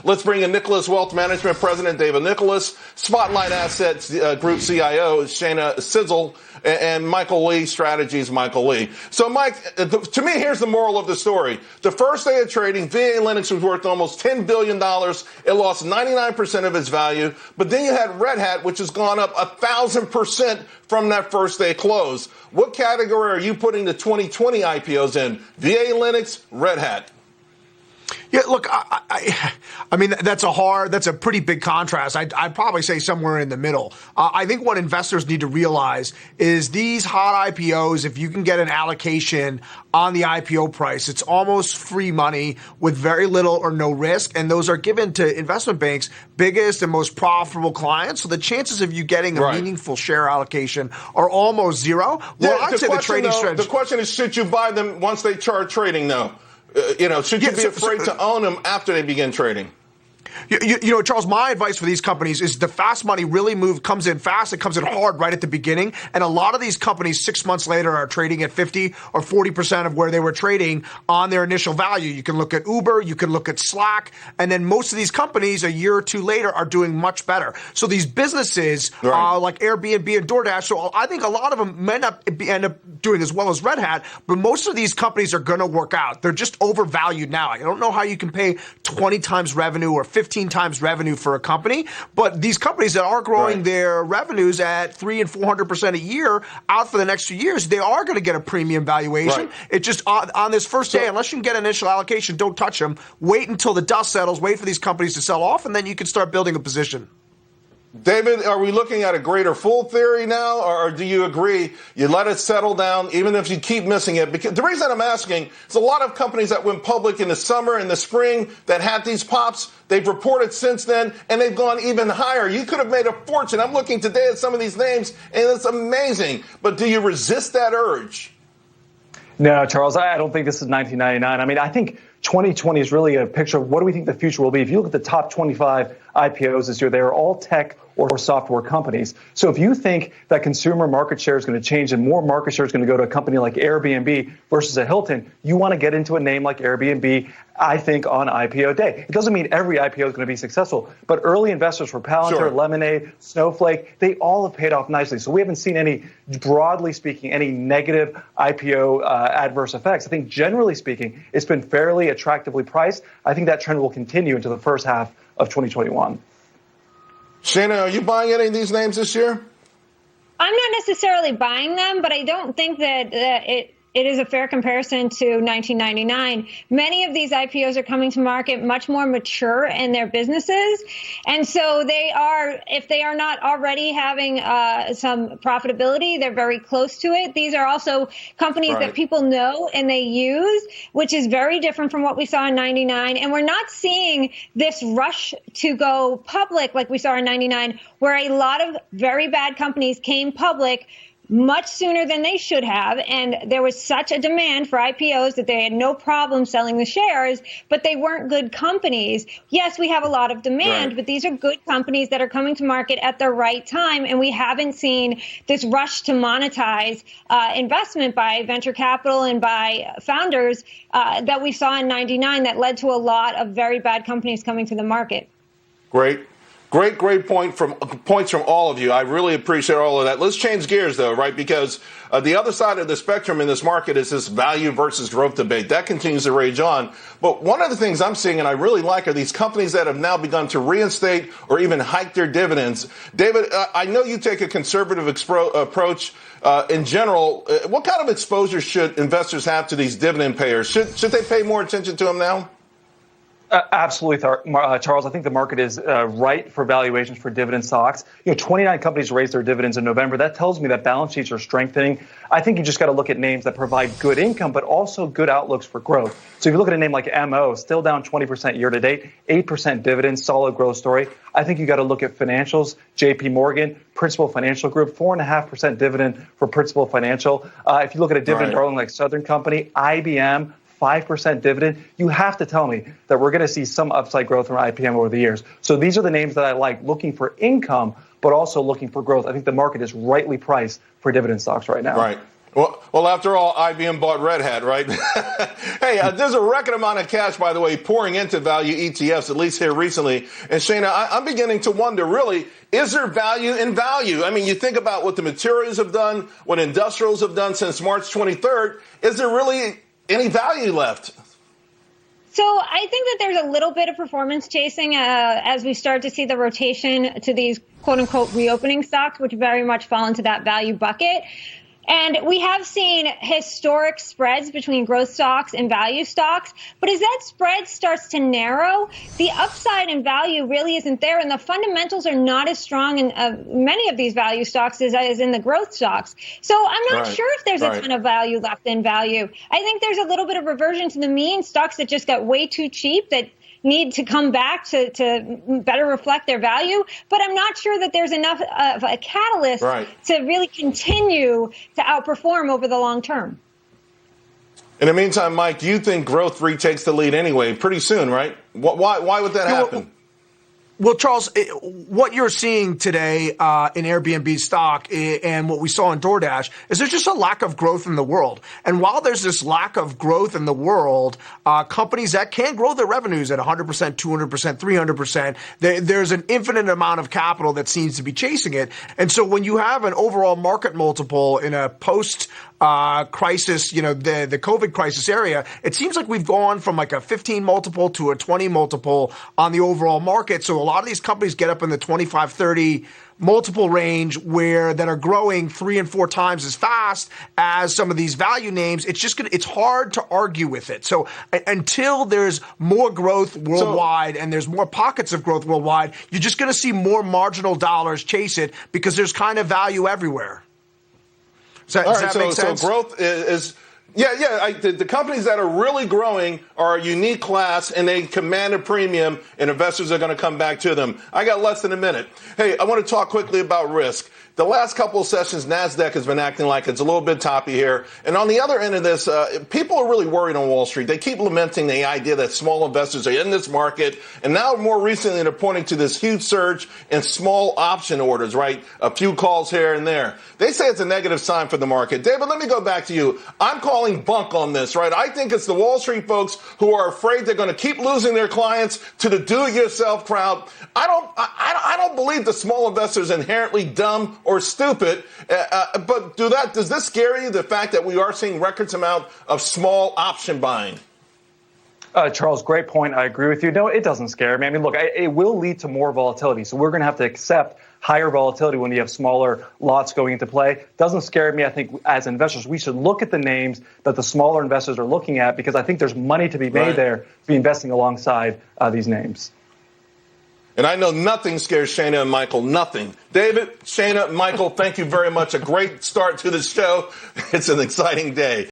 Let's bring in Nicholas Wealth Management President David Nicholas, Spotlight Assets Group CIO Shana Sizzle, and Michael Lee Strategies Michael Lee. So, Mike, to me, here's the moral of the story. The first day of trading, VA Linux was worth almost $10 billion. It lost 99% of its value. But then you had Red Hat, which has gone up 1,000% from that first day close. What category are you putting the 2020 IPOs in? VA Linux, Red Hat? Yeah, look, I mean, that's a pretty big contrast. I'd probably say somewhere in the middle. I think what investors need to realize is these hot IPOs, if you can get an allocation on the IPO price, it's almost free money with very little or no risk. And those are given to investment banks' biggest and most profitable clients. So the chances of you getting a meaningful share allocation are almost zero. Well, I'd say the trading strategy. The question is, should you buy them once they start trading, though? Should you be afraid to own them after they begin trading? Charles, my advice for these companies is the fast money really comes in fast. It comes in hard right at the beginning. And a lot of these companies 6 months later are trading at 50 or 40% of where they were trading on their initial value. You can look at Uber, you can look at Slack, and then most of these companies a year or two later are doing much better. So these businesses like Airbnb and DoorDash, so I think a lot of them may not end up doing as well as Red Hat, but most of these companies are going to work out. They're just overvalued now. I don't know how you can pay 20 times revenue or 15 times revenue for a company, but these companies that are growing their revenues at 300% and 400% a year out for the next few years, they are going to get a premium valuation. It just on this first day, unless you can get initial allocation, don't touch them. Wait until the dust settles. Wait for these companies to sell off, and then you can start building a position. David, are we looking at a greater fool theory now, or do you agree you let it settle down even if you keep missing it? Because the reason I'm asking is a lot of companies that went public in the summer and the spring that had these pops, they've reported since then, and they've gone even higher. You could have made a fortune. I'm looking today at some of these names, and it's amazing. But do you resist that urge? No, Charles, I don't think this is 1999. I mean, I think 2020 is really a picture of what do we think the future will be. If you look at the top 25 IPOs this year, they are all tech or software companies. So if you think that consumer market share is going to change and more market share is going to go to a company like Airbnb versus a Hilton, you want to get into a name like Airbnb, I think, on IPO day. It doesn't mean every IPO is going to be successful, but early investors for Palantir, Lemonade, Snowflake, they all have paid off nicely. So we haven't seen any, broadly speaking, any negative IPO adverse effects. I think generally speaking, it's been fairly attractively priced. I think that trend will continue into the first half of 2021. Shana, are you buying any of these names this year? I'm not necessarily buying them, but I don't think that it is a fair comparison to 1999. Many of these IPOs are coming to market much more mature in their businesses. And so they are, if they are not already having some profitability, they're very close to it. These are also companies that people know and they use, which is very different from what we saw in 99. And we're not seeing this rush to go public like we saw in 99, where a lot of very bad companies came public much sooner than they should have. And there was such a demand for IPOs that they had no problem selling the shares, but they weren't good companies. Yes, we have a lot of demand, but these are good companies that are coming to market at the right time. And we haven't seen this rush to monetize investment by venture capital and by founders that we saw in 99 that led to a lot of very bad companies coming to the market. Great points from all of you. I really appreciate all of that. Let's change gears, though, right? Because the other side of the spectrum in this market is this value versus growth debate. That continues to rage on. But one of the things I'm seeing, and I really like, are these companies that have now begun to reinstate or even hike their dividends. David, I know you take a conservative approach in general. What kind of exposure should investors have to these dividend payers? Should they pay more attention to them now? Absolutely, Charles. I think the market is right for valuations for dividend stocks. 29 companies raised their dividends in November. That tells me that balance sheets are strengthening. I think you just got to look at names that provide good income, but also good outlooks for growth. So if you look at a name like MO, still down 20% year to date, 8% dividends, solid growth story. I think you got to look at financials. JP Morgan, Principal Financial Group, 4.5% dividend for Principal Financial. If you look at a dividend darling like Southern Company, IBM, 5% dividend, you have to tell me that we're going to see some upside growth from IPM over the years. So these are the names that I like, looking for income, but also looking for growth. I think the market is rightly priced for dividend stocks right now. Well, after all, IBM bought Red Hat, right? Hey, there's a record amount of cash, by the way, pouring into value ETFs, at least here recently. And Shana, I'm beginning to wonder, really, is there value in value? I mean, you think about what the materials have done, what industrials have done since March 23rd. Is there really any value left? So I think that there's a little bit of performance chasing as we start to see the rotation to these quote unquote reopening stocks, which very much fall into that value bucket. And we have seen historic spreads between growth stocks and value stocks. But as that spread starts to narrow, the upside in value really isn't there. And the fundamentals are not as strong in many of these value stocks as in the growth stocks. So I'm not sure if there's a ton of value left in value. I think there's a little bit of reversion to the mean, stocks that just got way too cheap that need to come back to better reflect their value. But I'm not sure that there's enough of a catalyst to really continue to outperform over the long term. In the meantime, Mike, do you think growth retakes the lead anyway pretty soon, right? Why would that happen? Well, Charles, what you're seeing today in Airbnb stock and what we saw in DoorDash is there's just a lack of growth in the world. And while there's this lack of growth in the world, companies that can grow their revenues at 100%, 200%, 300%, there's an infinite amount of capital that seems to be chasing it. And so when you have an overall market multiple in a post crisis, the COVID crisis area, it seems like we've gone from like a 15 multiple to a 20 multiple on the overall market. So a lot of these companies get up in the 25, 30 multiple range that are growing 3 and 4 times as fast as some of these value names. It's hard to argue with it. So until there's more growth worldwide and there's more pockets of growth worldwide, you're just going to see more marginal dollars chase it because there's kind of value everywhere. Does that make sense? So growth is the companies that are really growing are a unique class, and they command a premium, and investors are going to come back to them. I got less than a minute. Hey, I want to talk quickly about risk. The last couple of sessions, NASDAQ has been acting like it's a little bit toppy here. And on the other end of this, people are really worried on Wall Street. They keep lamenting the idea that small investors are in this market. And now more recently, they're pointing to this huge surge in small option orders, right? A few calls here and there. They say it's a negative sign for the market. David, let me go back to you. I'm calling bunk on this, right? I think it's the Wall Street folks who are afraid they're going to keep losing their clients to the do-it-yourself crowd. I don't believe the small investors are inherently dumb or stupid, but does this scare you, the fact that we are seeing records amount of small option buying? Charles, great point. I agree with you. No, it doesn't scare me. I mean, look, it will lead to more volatility. So we're going to have to accept higher volatility when you have smaller lots going into play. Doesn't scare me. I think as investors, we should look at the names that the smaller investors are looking at, because I think there's money to be made there to be investing alongside these names. And I know nothing scares Shana and Michael, nothing. David, Shana, Michael, thank you very much. A great start to the show. It's an exciting day.